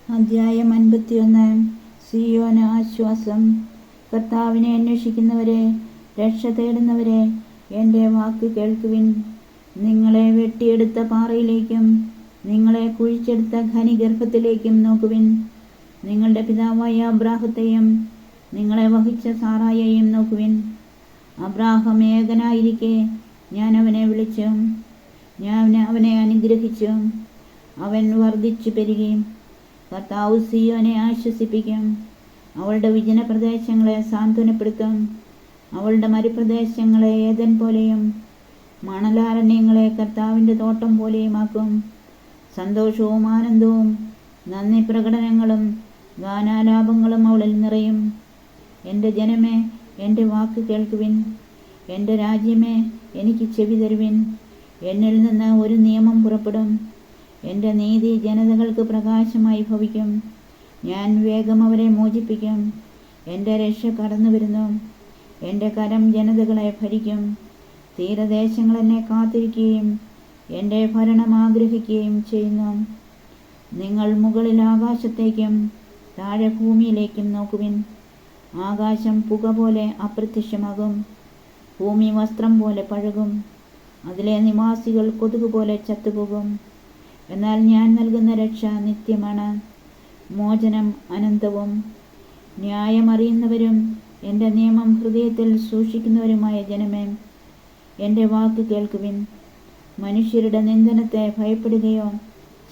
അധ്യായം 51. സിയോന് ആശ്വാസം. കർത്താവിനെ അന്വേഷിക്കുന്നവരെ, രക്ഷ തേടുന്നവരെ, എൻ്റെ വാക്ക് കേൾക്കുവിൻ. നിങ്ങളെ വെട്ടിയെടുത്ത പാറയിലേക്കും നിങ്ങളെ കുഴിച്ചെടുത്ത ഖനിഗർഭത്തിലേക്കും നോക്കുവിൻ. നിങ്ങളുടെ പിതാവായ അബ്രാഹത്തെയും നിങ്ങളെ വഹിച്ച സാറായെയും നോക്കുവിൻ. അബ്രാഹം ഏകനായിരിക്കെ ഞാൻ അവനെ വിളിച്ചു, ഞാൻ അവനെ അനുഗ്രഹിച്ചു. അവൻ വർദ്ധിച്ചു പെരുകി. കർത്താവ് സിയോനെ ആശ്വസിപ്പിക്കും, അവളുടെ വിജന പ്രദേശങ്ങളെ സാന്ത്വനപ്പെടുത്തും. അവളുടെ മരുപ്രദേശങ്ങളെ ഏദൻ പോലെയും മണലാരണ്യങ്ങളെ കർത്താവിൻ്റെ തോട്ടം പോലെയുമാക്കും. സന്തോഷവും ആനന്ദവും നന്ദി പ്രകടനങ്ങളും ഗാനാലാപങ്ങളും അവളിൽ നിറയും. എൻ്റെ ജനമേ, എൻ്റെ വാക്ക് കേൾക്കുവിൻ. എൻ്റെ രാജ്യമേ, എനിക്ക് ചെവി തരുവിൻ. എന്നിൽ നിന്ന് ഒരു നിയമം പുറപ്പെടും. എൻ്റെ നീതി ജനതകൾക്ക് പ്രകാശമായി ഭവിക്കും. ഞാൻ വേഗം അവരെ മോചിപ്പിക്കും. എൻ്റെ രക്ഷ കടന്നു വരുന്നു. എൻ്റെ കരം ജനതകളെ ഭരിക്കും. തീരദേശങ്ങൾ എന്നെ കാത്തിരിക്കുകയും എൻ്റെ ഭരണം ആഗ്രഹിക്കുകയും ചെയ്യുന്നു. നിങ്ങൾ മുകളിൽ ആകാശത്തേക്കും താഴെ ഭൂമിയിലേക്കും നോക്കുവിൻ. ആകാശം പുക പോലെ അപ്രത്യക്ഷമാകും, ഭൂമി വസ്ത്രം പോലെ പഴകും, അതിലെ നിവാസികൾ കൊതുക് പോലെ ചത്തുപോകും. എന്നാൽ ഞാൻ നൽകുന്ന രക്ഷ നിത്യമാണ്, മോചനം അനന്തവും. ന്യായമറിയുന്നവരും എൻ്റെ നിയമം ഹൃദയത്തിൽ സൂക്ഷിക്കുന്നവരുമായ ജനമേ, എൻ്റെ വാക്ക് കേൾക്കുവിൻ. മനുഷ്യരുടെ നിന്ദനത്തെ ഭയപ്പെടുകയോ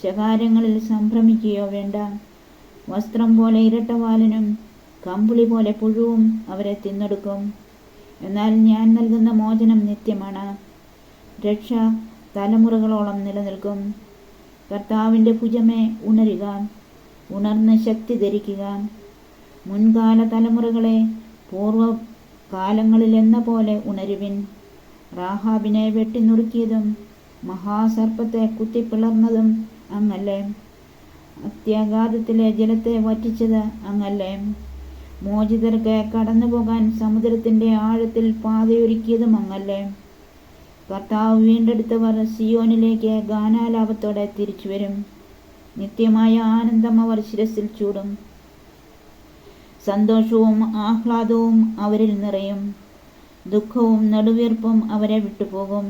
ശകാരങ്ങളിൽ സംഭ്രമിക്കുകയോ വേണ്ട. വസ്ത്രം പോലെ ഇരട്ടവാലനും കമ്പിളി പോലെ പുഴുവും അവരെ തിന്നെടുക്കും. എന്നാൽ ഞാൻ നൽകുന്ന മോചനം നിത്യമാണ്, രക്ഷ തലമുറകളോളം നിലനിൽക്കും. കർത്താവിൻ്റെ ഭുജമേ, ഉണരുക, ഉണർന്ന് ശക്തി ധരിക്കുക. മുൻകാല തലമുറകളെ, പൂർവ്വകാലങ്ങളിലെന്ന പോലെ ഉണരുവിൻ. റാഹാബിനെ വെട്ടിനുറുക്കിയതും മഹാസർപ്പത്തെ കുത്തിപ്പിളർന്നതും അങ്ങല്ലേ? അത്യാഘാതത്തിലെ ജലത്തെ വറ്റിച്ചത് അങ്ങല്ലേ? മോചിതർക്ക് കടന്നുപോകാൻ സമുദ്രത്തിൻ്റെ ആഴത്തിൽ പാതയൊരുക്കിയതും അങ്ങല്ലേ? കർത്താവ് വീണ്ടെടുത്തവർ സിയോനിലേക്ക് ഗാനാലാപത്തോടെ തിരിച്ചു വരും. നിത്യമായ ആനന്ദം അവർ ശിരസിൽ ചൂടും. സന്തോഷവും ആഹ്ലാദവും അവരിൽ നിറയും. ദുഃഖവും നെടുവീർപ്പും അവരെ വിട്ടുപോകും.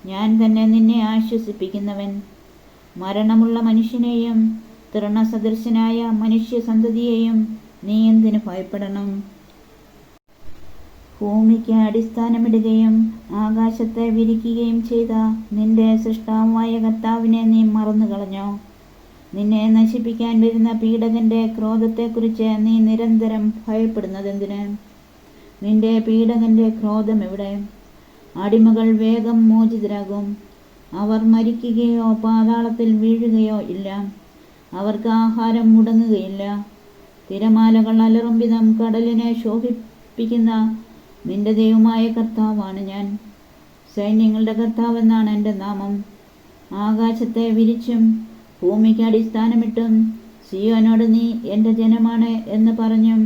ഞാൻ തന്നെ നിന്നെ ആശ്വസിപ്പിക്കുന്നവൻ. മരണമുള്ള മനുഷ്യനെയും തൃണസദൃശനായ മനുഷ്യസന്തതിയെയും നീ എന്തിനു ഭയപ്പെടണം? ഭൂമിക്ക് അടിസ്ഥാനമിടുകയും ആകാശത്തെ വിരിക്കുകയും ചെയ്ത നിന്റെ സൃഷ്ടാവായ കർത്താവിനെ നീ മറന്നുകളഞ്ഞോ? നിന്നെ നശിപ്പിക്കാൻ വരുന്ന പീഡകന്റെ ക്രോധത്തെക്കുറിച്ച് നീ നിരന്തരം ഭയപ്പെടുന്നതെന്തിന്? നിന്റെ പീഡകന്റെ ക്രോധം എവിടെ? അടിമകൾ വേഗം മോചിതരാകും. അവർ മരിക്കുകയോ പാതാളത്തിൽ വീഴുകയോ ഇല്ല. അവർക്ക് ആഹാരം മുടങ്ങുകയില്ല. തിരമാലകൾ അലറും വിധം കടലിനെ ശോഭിപ്പിക്കുന്ന നിന്റെ ദൈവമായ കർത്താവാണ് ഞാൻ. സൈന്യങ്ങളുടെ കർത്താവെന്നാണ് എൻ്റെ നാമം. ആകാശത്തെ വിരിച്ചും ഭൂമിക്ക് അടിസ്ഥാനമിട്ടും സിയോനോട് നീ എൻ്റെ ജനമാണ് എന്ന് പറഞ്ഞും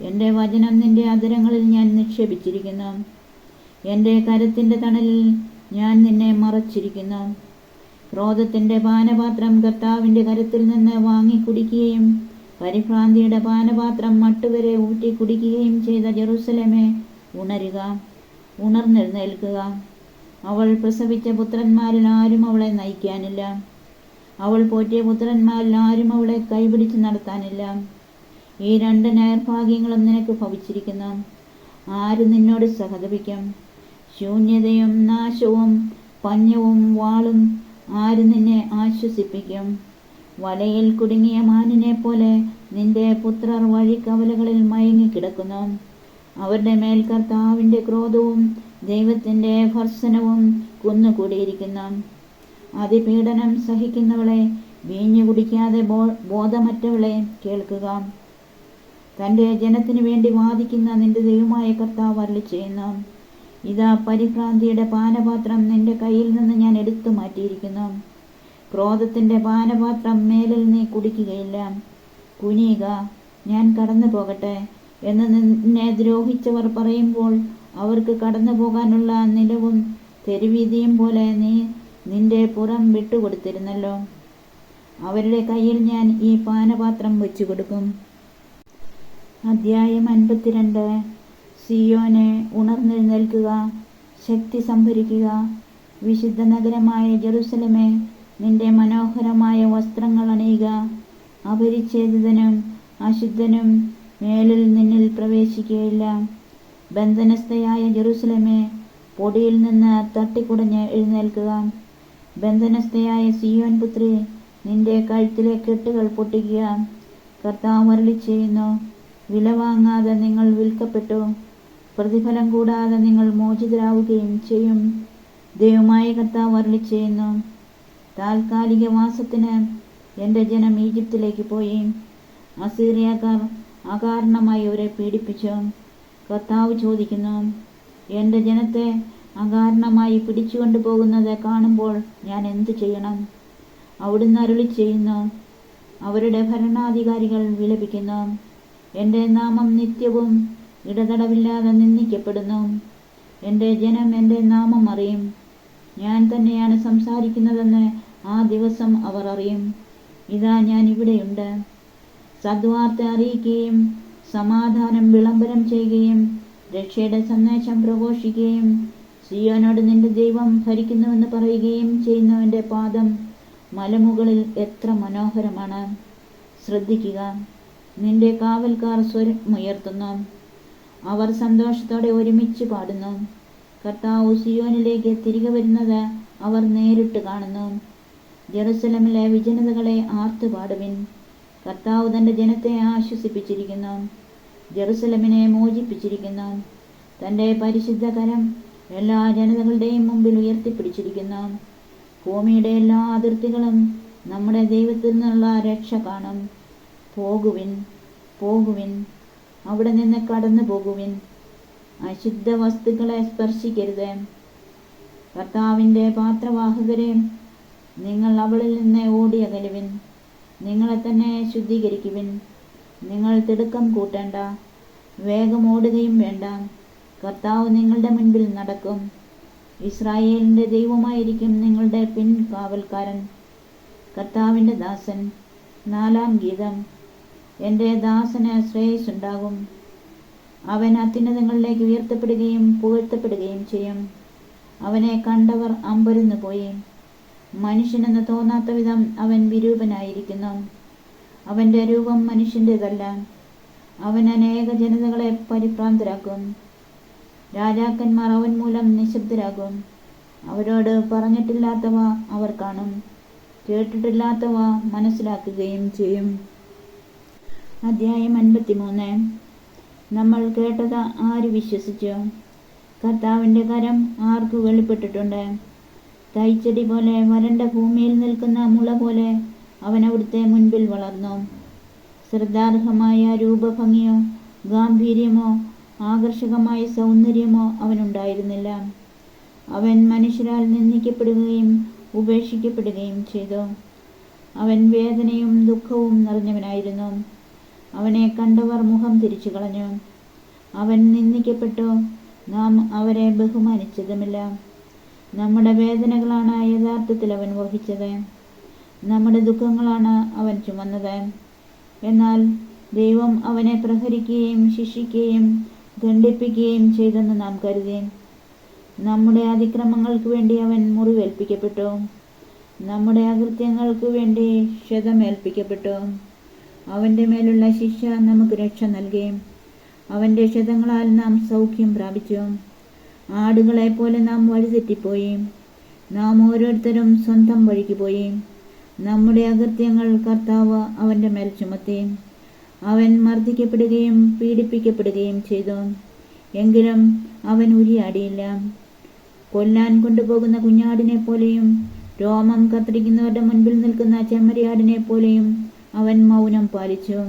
എൻ്റെ വചനം നിന്റെ അധരങ്ങളിൽ ഞാൻ നിക്ഷേപിച്ചിരിക്കുന്നു. എൻ്റെ കരത്തിൻ്റെ തണലിൽ ഞാൻ നിന്നെ മറച്ചിരിക്കുന്നു. ക്രോധത്തിൻ്റെ പാനപാത്രം കർത്താവിൻ്റെ കരത്തിൽ നിന്ന് വാങ്ങി കുടിക്കുകയും പരിഭ്രാന്തിയുടെ പാനപാത്രം മട്ടുവരെ ഊറ്റി കുടിക്കുകയും ചെയ്ത ജെറുസലേമേ, ഉണരുക, ഉണർന്നെഴുന്നേൽക്കുക. അവൾ പ്രസവിച്ച പുത്രന്മാരിൽ ആരും അവളെ നയിക്കാനില്ല. അവൾ പോറ്റിയ പുത്രന്മാരിൽ ആരും അവളെ കൈപിടിച്ച് നടത്താനില്ല. ഈ രണ്ട് നൈർഭാഗ്യങ്ങളും നിനക്ക് ഭവിച്ചിരിക്കുന്നു. ആര് നിന്നോട് സഹതപിക്കും? ശൂന്യതയും നാശവും പഞ്ഞവും വാളും ആര് നിന്നെ ആശ്വസിപ്പിക്കും? വലയിൽ കുടുങ്ങിയ മാനിനെ പോലെ നിന്റെ പുത്രർ വഴിക്കവലകളിൽ മയങ്ങിക്കിടക്കുന്നു. അവരുടെ മേൽ കർത്താവിൻ്റെ ക്രോധവും ദൈവത്തിൻ്റെ ഭർസനവും കുന്നുകൂടിയിരിക്കുന്നു. അതിപീഡനം സഹിക്കുന്നവളെ, വീഞ്ഞു കുടിക്കാതെ ബോധമറ്റവളെ, കേൾക്കുക. തൻ്റെ ജനത്തിനു വേണ്ടി വാദിക്കുന്ന നിന്റെ ദൈവമായ കർത്താവ് അരുളിച്ചെയ്യുന്നു, ഇതാ പരിഭ്രാന്തിയുടെ പാനപാത്രം നിന്റെ കയ്യിൽ നിന്ന് ഞാൻ എടുത്തു മാറ്റിയിരിക്കുന്നു. ക്രോധത്തിൻ്റെ പാനപാത്രം മേലിൽ നീ കുടിക്കുകയില്ല. കുനിയുക, ഞാൻ കടന്നു പോകട്ടെ എന്ന് നിന്നെ ദ്രോഹിച്ചവർ പറയുമ്പോൾ അവർക്ക് കടന്നു പോകാനുള്ള നിലവും തെരുവീതിയും പോലെ നീ നിന്റെ പുറം വിട്ടുകൊടുത്തിരുന്നല്ലോ. അവരുടെ കയ്യിൽ ഞാൻ ഈ പാനപാത്രം വെച്ചു കൊടുക്കും. അധ്യായം 52. സിയോനെ, ഉണർന്നെഴുന്നേൽക്കുക, ശക്തി സംഭരിക്കുക. വിശുദ്ധ നഗരമായ ജെറുസലമേ, നിന്റെ മനോഹരമായ വസ്ത്രങ്ങൾ അണിയുക. അപരിച്ഛേദിതനും അശുദ്ധനും മേലിൽ നിന്നിൽ പ്രവേശിക്കുകയില്ല. ബന്ധനസ്ഥയായ ജെറുസലമേ, പൊടിയിൽ നിന്ന് തട്ടിക്കുടഞ്ഞ് എഴുന്നേൽക്കുക. ബന്ധനസ്ഥയായ സിയോൻ പുത്രി, നിന്റെ കഴുത്തിലെ കെട്ടുകൾ പൊട്ടിക്കുക. കർത്താവ് അരുളിച്ചെയ്യുന്നു, വില വാങ്ങാതെ നിങ്ങൾ വിൽക്കപ്പെട്ടു, പ്രതിഫലം കൂടാതെ നിങ്ങൾ മോചിതരാവുകയും ചെയ്യും. ദൈവമായ കർത്താവ് അരുളിച്ചെയ്യുന്നു, താൽക്കാലിക വാസത്തിന് എൻ്റെ ജനം ഈജിപ്തിലേക്ക് പോയി. അസീറിയക്കാർ അകാരണമായി അവരെ പീഡിപ്പിച്ചു. കർത്താവ് ചോദിക്കുന്നു, എൻ്റെ ജനത്തെ അകാരണമായി പിടിച്ചുകൊണ്ടു പോകുന്നത് കാണുമ്പോൾ ഞാൻ എന്തു ചെയ്യണം? അവിടുന്ന് അരുളിച്ചെയ്യുന്നു, അവരുടെ ഭരണാധികാരികൾ വിലപിക്കുന്നു. എൻ്റെ നാമം നിത്യവും ഇടതടവില്ലാതെ നിന്ദിക്കപ്പെടുന്നു. എൻ്റെ ജനം എൻ്റെ നാമം അറിയും. ഞാൻ തന്നെയാണ് സംസാരിക്കുന്നതെന്ന് ആ ദിവസം അവർ അറിയും. ഇതാ, ഞാൻ ഇവിടെയുണ്ട്. സദ്വാർത്ത അറിയിക്കുകയും സമാധാനം വിളംബരം ചെയ്യുകയും രക്ഷയുടെ സന്ദേശം പ്രഘോഷിക്കുകയും സിയോനോട് നിന്റെ ദൈവം ഭരിക്കുന്നുവെന്ന് പറയുകയും ചെയ്യുന്നവൻ്റെ പാദം മലമുകളിൽ എത്ര മനോഹരമാണ്. ശ്രദ്ധിക്കുക, നിന്റെ കാവൽക്കാർ സ്വരമുയർത്തുന്നു. അവർ സന്തോഷത്തോടെ ഒരുമിച്ച് പാടുന്നു. കർത്താവ് സിയോനിലേക്ക് തിരികെ വരുന്നത് അവർ നേരിട്ട് കാണുന്നു. ജെറുസലമിലെ വിജനതകളെ ആർത്തു പാടുവിൻ. കർത്താവ് തൻ്റെ ജനത്തെ ആശ്വസിപ്പിച്ചിരിക്കുന്നു, ജെറുസലമിനെ മോചിപ്പിച്ചിരിക്കുന്നു. തൻ്റെ പരിശുദ്ധ കരം എല്ലാ ജനതകളുടെയും മുമ്പിൽ ഉയർത്തിപ്പിടിച്ചിരിക്കുന്നു. ഭൂമിയുടെ എല്ലാ അതിർത്തികളും നമ്മുടെ ദൈവത്തിൽ നിന്നുള്ള രക്ഷ കാണും. പോകുവിൻ, പോകുവിൻ, അവിടെ നിന്ന് കടന്നു പോകുവിൻ. അശുദ്ധ വസ്തുക്കളെ സ്പർശിക്കരുത്. കർത്താവിൻ്റെ പാത്രവാഹകരെ, നിങ്ങൾ അവളിൽ നിന്ന് ഓടിയകലുവിൻ. നിങ്ങളെ തന്നെ ശുദ്ധീകരിക്കുവിൻ. നിങ്ങൾ തിടുക്കം കൂട്ടേണ്ട, വേഗം ഓടുകയും വേണ്ട. കർത്താവ് നിങ്ങളുടെ മുൻപിൽ നടക്കും. ഇസ്രായേലിൻ്റെ ദൈവമായിരിക്കും നിങ്ങളുടെ പിൻകാവൽക്കാരൻ. കർത്താവിൻ്റെ ദാസൻ. 4-ാം ഗീതം. എൻ്റെ ദാസന് ശ്രേയസ്സുണ്ടാകും. അവൻ അത്യുന്നതങ്ങളിലേക്ക് ഉയർത്തപ്പെടുകയും പുകഴ്ത്തപ്പെടുകയും ചെയ്യും. അവനെ കണ്ടവർ അമ്പരന്നു പോയി. മനുഷ്യനെന്ന് തോന്നാത്ത വിധം അവൻ വിരൂപനായിരിക്കുന്നു. അവൻ്റെ രൂപം മനുഷ്യൻ്റെതല്ല. അവൻ അനേക ജനതകളെ പരിഭ്രാന്തരാക്കും. രാജാക്കന്മാർ അവൻ മൂലം നിശബ്ദരാകും. അവരോട് പറഞ്ഞിട്ടില്ലാത്തവ അവർ കാണും, കേട്ടിട്ടില്ലാത്തവ മനസ്സിലാക്കുകയും ചെയ്യും. അധ്യായം 53. നമ്മൾ കേട്ടത് ആര് വിശ്വസിച്ചു? കർത്താവിൻ്റെ കരം ആർക്ക് വെളിപ്പെട്ടിട്ടുണ്ട്? തൈച്ചെടി പോലെ വരണ്ട ഭൂമിയിൽ നിൽക്കുന്ന മുള പോലെ അവൻ അവിടുത്തെ മുൻപിൽ വളർന്നു. ശ്രദ്ധാർഹമായ രൂപഭംഗിയോ ഗാംഭീര്യമോ ആകർഷകമായ സൗന്ദര്യമോ അവനുണ്ടായിരുന്നില്ല. അവൻ മനുഷ്യരാൽ നിന്ദിക്കപ്പെടുകയും ഉപേക്ഷിക്കപ്പെടുകയും ചെയ്തു. അവൻ വേദനയും ദുഃഖവും നിറഞ്ഞവനായിരുന്നു. അവനെ കണ്ടവർ മുഖം തിരിച്ചു കളഞ്ഞു. അവൻ നിന്ദിക്കപ്പെട്ടു, നാം അവരെ ബഹുമാനിച്ചതുമില്ല. നമ്മുടെ വേദനകളാണ് യഥാർത്ഥത്തിൽ അവൻ വഹിച്ചത്, നമ്മുടെ ദുഃഖങ്ങളാണ് അവൻ ചുമന്നത്. എന്നാൽ ദൈവം അവനെ പ്രഹരിക്കുകയും ശിക്ഷിക്കുകയും ദണ്ഡിപ്പിക്കുകയും ചെയ്തെന്ന് നാം കരുതി. നമ്മുടെ അതിക്രമങ്ങൾക്ക് വേണ്ടി അവൻ മുറിവേൽപ്പിക്കപ്പെട്ടു, നമ്മുടെ അകൃത്യങ്ങൾക്ക് വേണ്ടി ക്ഷതമേൽപ്പിക്കപ്പെട്ടു. അവൻ്റെ മേലുള്ള ശിക്ഷ നമുക്ക് രക്ഷ നൽകി. അവൻ്റെ ക്ഷതങ്ങളാൽ നാം സൗഖ്യം പ്രാപിച്ചു. ആടുകളെപ്പോലെ നാം വഴിതെറ്റിപ്പോയി. നാം ഓരോരുത്തരും സ്വന്തം വഴിക്ക് പോയി. നമ്മുടെ അകൃത്യങ്ങൾ കർത്താവ് അവൻ്റെ മേൽ ചുമത്തി. അവൻ മർദ്ദിക്കപ്പെടുകയും പീഡിപ്പിക്കപ്പെടുകയും ചെയ്തു. എങ്കിലും അവൻ ഉരിയാടിയില്ല. കൊല്ലാൻ കൊണ്ടുപോകുന്ന കുഞ്ഞാടിനെ പോലെയും രോമം കത്തിരിക്കുന്നവരുടെ മുൻപിൽ നിൽക്കുന്ന ചെമ്മരിയാടിനെ പോലെയും അവൻ മൗനം പാലിച്ചു.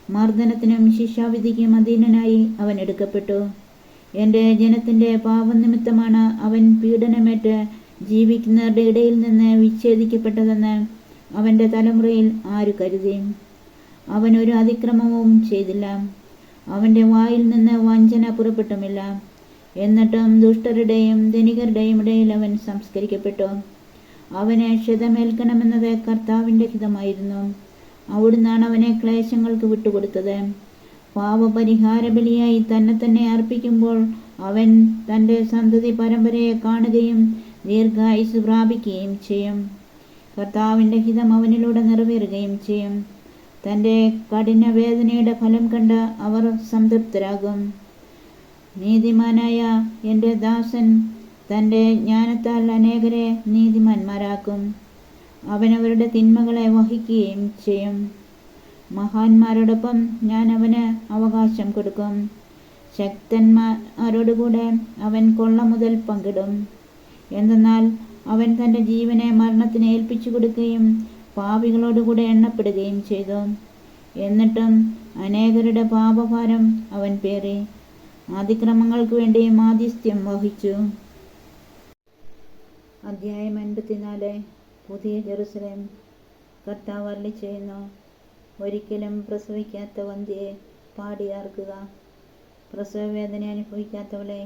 മർദ്ദനത്തിനും ശിക്ഷാവിധിക്കും അധീനനായി അവൻ എടുക്കപ്പെട്ടു. എൻ്റെ ജനത്തിൻ്റെ പാപനിമിത്തമാണ് അവൻ പീഡനമേറ്റ് ജീവിക്കുന്നവരുടെ ഇടയിൽ നിന്ന് വിച്ഛേദിക്കപ്പെട്ടതെന്ന് അവൻ്റെ തലമുറയിൽ ആര് കരുതി? അവൻ ഒരു അതിക്രമവും ചെയ്തില്ല, അവൻ്റെ വായിൽ നിന്ന് വഞ്ചന പുറപ്പെട്ടുമില്ല. എന്നിട്ടും ദുഷ്ടരുടെയും ധനികരുടെയും ഇടയിൽ അവൻ സംസ്കരിക്കപ്പെട്ടു. അവന് ക്ഷതമേൽക്കണമെന്നത് കർത്താവിൻ്റെ ഹിതമായിരുന്നു. അവിടുന്നാണ് അവനെ ക്ലേശങ്ങൾക്ക് വിട്ടുകൊടുത്തത്. പാപപരിഹാര ബലിയായി തന്നെ അർപ്പിക്കുമ്പോൾ അവൻ തൻ്റെ സന്തതി പരമ്പരയെ കാണുകയും ദീർഘായുസ് പ്രാപിക്കുകയും ചെയ്യും. കർത്താവിൻ്റെ ഹിതം അവനിലൂടെ നിറവേറുകയും ചെയ്യും. തൻ്റെ കഠിന വേദനയുടെ ഫലം കണ്ട് അവർ സംതൃപ്തരാകും. നീതിമാനായ എൻ്റെ ദാസൻ തൻ്റെ ജ്ഞാനത്താൽ അനേകരെ നീതിമാന്മാരാക്കും. അവനവരുടെ തിന്മകളെ വഹിക്കുകയും ചെയ്യും. മഹാന്മാരോടൊപ്പം ഞാൻ അവന് അവകാശം കൊടുക്കും. ശക്തന്മാരോടുകൂടെ അവൻ കൊള്ള മുതൽ പങ്കിടും. എന്തെന്നാൽ അവൻ തൻ്റെ ജീവനെ മരണത്തിന് ഏൽപ്പിച്ചു കൊടുക്കുകയും പാപികളോടുകൂടെ എണ്ണപ്പെടുകയും ചെയ്തു. എന്നിട്ടും അനേകരുടെ പാപഭാരം അവൻ പേറി അതിക്രമങ്ങൾക്ക് വേണ്ടി മാധ്യസ്ഥ്യം വഹിച്ചു. അധ്യായം 54. പുതിയ ജെറുസലേം. കർത്താവ് അരുളിച്ചെയ്യുന്നു: ഒരിക്കലും പ്രസവിക്കാത്ത വന്ധ്യയെ പാടിയാർക്കുക. പ്രസവവേദന അനുഭവിക്കാത്തവളെ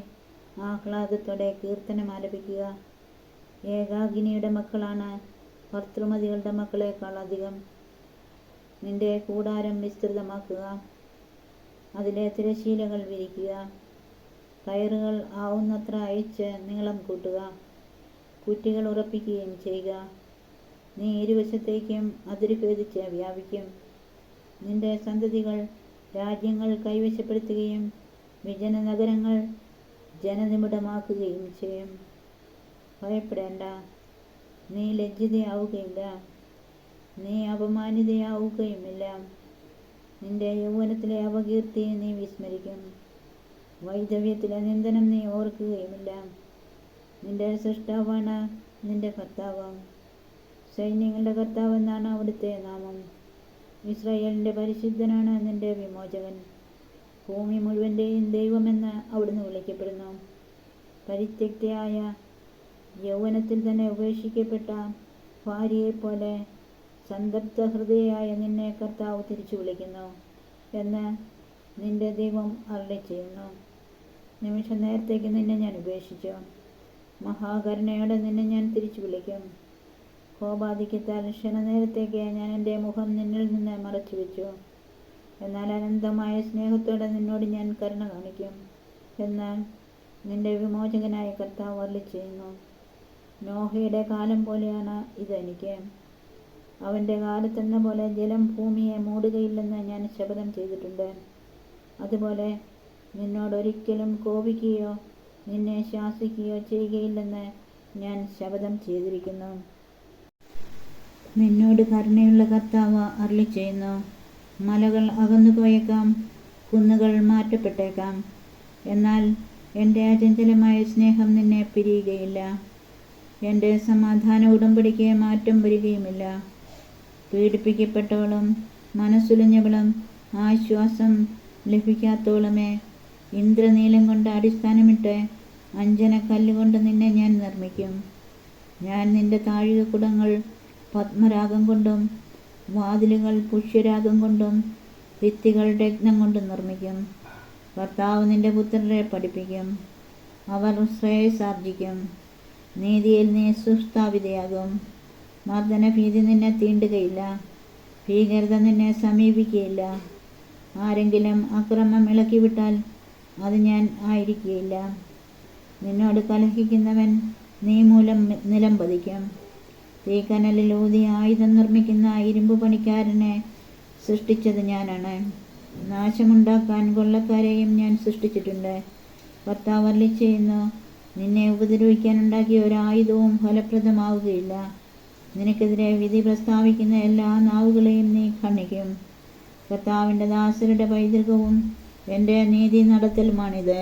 ആഹ്ലാദത്തോടെ കീർത്തനം ആലപിക്കുക. ഏകാകിനിയുടെ മക്കളാണ് ഭർതൃമതികളുടെ മക്കളെക്കാൾ അധികം. നിന്റെ കൂടാരം വിസ്തൃതമാക്കുക, അതിലെ തിരശീലകൾ വിരിക്കുക, കയറുകൾ ആവുന്നത്ര അയച്ച് നീളം കൂട്ടുക, കുറ്റികൾ ഉറപ്പിക്കുകയും ചെയ്യുക. നീ ഇരുവശത്തേക്കും അതിരുഭേദിച്ച് വ്യാപിക്കും. നിന്റെ സന്തതികൾ രാജ്യങ്ങൾ കൈവശപ്പെടുത്തുകയും വിജന നഗരങ്ങൾ ജനനിബിഡമാക്കുകയും ചെയ്യും. ഭയപ്പെടേണ്ട, നീ ലജ്ജിതയാവുകയില്ല, നീ അപമാനിതയാവുകയുമില്ല. നിന്റെ യൗവനത്തിലെ അപകീർത്തി നീ വിസ്മരിക്കും, വൈധവ്യത്തിലെ നിന്ദനം നീ ഓർക്കുകയുമില്ല. നിന്റെ സൃഷ്ടാവാണ് നിന്റെ കർത്താവ്, സൈന്യങ്ങളുടെ കർത്താവ് എന്നാണ് അവിടുത്തെ നാമം. ഇസ്രായേലിൻ്റെ പരിശുദ്ധനാണ് നിന്റെ വിമോചകൻ. ഭൂമി മുഴുവൻ്റെയും ദൈവമെന്ന് അവിടുന്ന് വിളിക്കപ്പെടുന്നു. പരിത്യക്തയായ യൗവനത്തിൽ തന്നെ ഉപേക്ഷിക്കപ്പെട്ട ഭാര്യയെപ്പോലെ സന്തപ്ത ഹൃദയയായ നിന്നെ കർത്താവ് തിരിച്ചു വിളിക്കുന്നു എന്ന് നിന്റെ ദൈവം അരുളിച്ചെയ്യുന്നു. നിമിഷ നേരത്തേക്ക് നിന്നെ ഞാൻ ഉപേക്ഷിച്ചു, മഹാകരുണയോടെ നിന്നെ ഞാൻ തിരിച്ചു വിളിക്കും. കോപാധിക്യത്താൽ ക്ഷണനേരത്തേക്ക് ഞാൻ എൻ്റെ മുഖം നിന്നിൽ നിന്ന് മറച്ചു വെച്ചു. എന്നാൽ അനന്തമായ സ്നേഹത്തോടെ നിന്നോട് ഞാൻ കരുണ കാണിക്കും എന്ന് നിന്റെ വിമോചകനായ കർത്താവ് അരുളിച്ചെയ്യുന്നു. നോഹയുടെ കാലം പോലെയാണ് ഇതെനിക്ക്. അവൻ്റെ കാലത്തെന്ന പോലെ ജലം ഭൂമിയെ മൂടുകയില്ലെന്ന് ഞാൻ ശപഥം ചെയ്തിട്ടുണ്ട്. അതുപോലെ നിന്നോടൊരിക്കലും കോപിക്കുകയോ നിന്നെ ശാസിക്കുകയോ ചെയ്യുകയില്ലെന്ന് ഞാൻ ശപഥം ചെയ്തിരിക്കുന്നു. നിന്നോട് കരുണയുള്ള കർത്താവ് അരുളിച്ചെയ്യുന്നു: മലകൾ അകന്നു പോയേക്കാം, കുന്നുകൾ മാറ്റപ്പെട്ടേക്കാം, എന്നാൽ എൻ്റെ അചഞ്ചലമായ സ്നേഹം നിന്നെ പിരിയുകയില്ല. എൻ്റെ സമാധാന ഉടമ്പടിക്ക് മാറ്റം വരികയുമില്ല. പീഡിപ്പിക്കപ്പെട്ടവളും മനസ്സുലഞ്ഞവളും ആശ്വാസം ലഭിക്കാത്തവളുമേ, ഇന്ദ്രനീലം കൊണ്ട് അടിസ്ഥാനമിട്ട് അഞ്ജനക്കല്ലുകൊണ്ട് നിന്നെ ഞാൻ നിർമ്മിക്കും. ഞാൻ നിന്റെ താഴികക്കുടങ്ങൾ പത്മരാഗം കൊണ്ടും വാതിലുകൾ പുഷ്യരാഗം കൊണ്ടും ഭിത്തികൾ രത്നം കൊണ്ടും നിർമ്മിക്കും. കർത്താവ് നിന്റെ പുത്രരെ പഠിപ്പിക്കും, അവർ ശ്രേയസ്സാർജിക്കും. നീതിയിൽ നീ സുസ്ഥാപിതയാകും. മർദ്ദനഭീതി നിന്നെ തീണ്ടുകയില്ല, ഭീകരത നിന്നെ സമീപിക്കുകയില്ല. ആരെങ്കിലും അക്രമം ഇളക്കിവിട്ടാൽ അത് ഞാൻ ആയിരിക്കുകയില്ല. നിന്നോട് കലഹിക്കുന്നവൻ നീ മൂലം നിലം പതിക്കും. തീക്കനലിൽ ഊതി ആയുധം നിർമ്മിക്കുന്ന ഇരുമ്പ് പണിക്കാരനെ സൃഷ്ടിച്ചത് ഞാനാണ്. നാശമുണ്ടാക്കാൻ കൊള്ളക്കാരെയും ഞാൻ സൃഷ്ടിച്ചിട്ടുണ്ട്. കർത്താവ് അരുളിച്ചെയ്യുന്നു: നിന്നെ ഉപദ്രവിക്കാനുണ്ടാക്കിയ ഒരായുധവും ഫലപ്രദമാവുകയില്ല. നിനക്കെതിരെ വിധി പ്രസ്താവിക്കുന്ന എല്ലാ നാവുകളെയും നീ ഖണ്ഡിക്കും. കർത്താവിൻ്റെ ദാസരുടെ പൈതൃകവും എൻ്റെ നീതി നടത്തലുമാണിത്.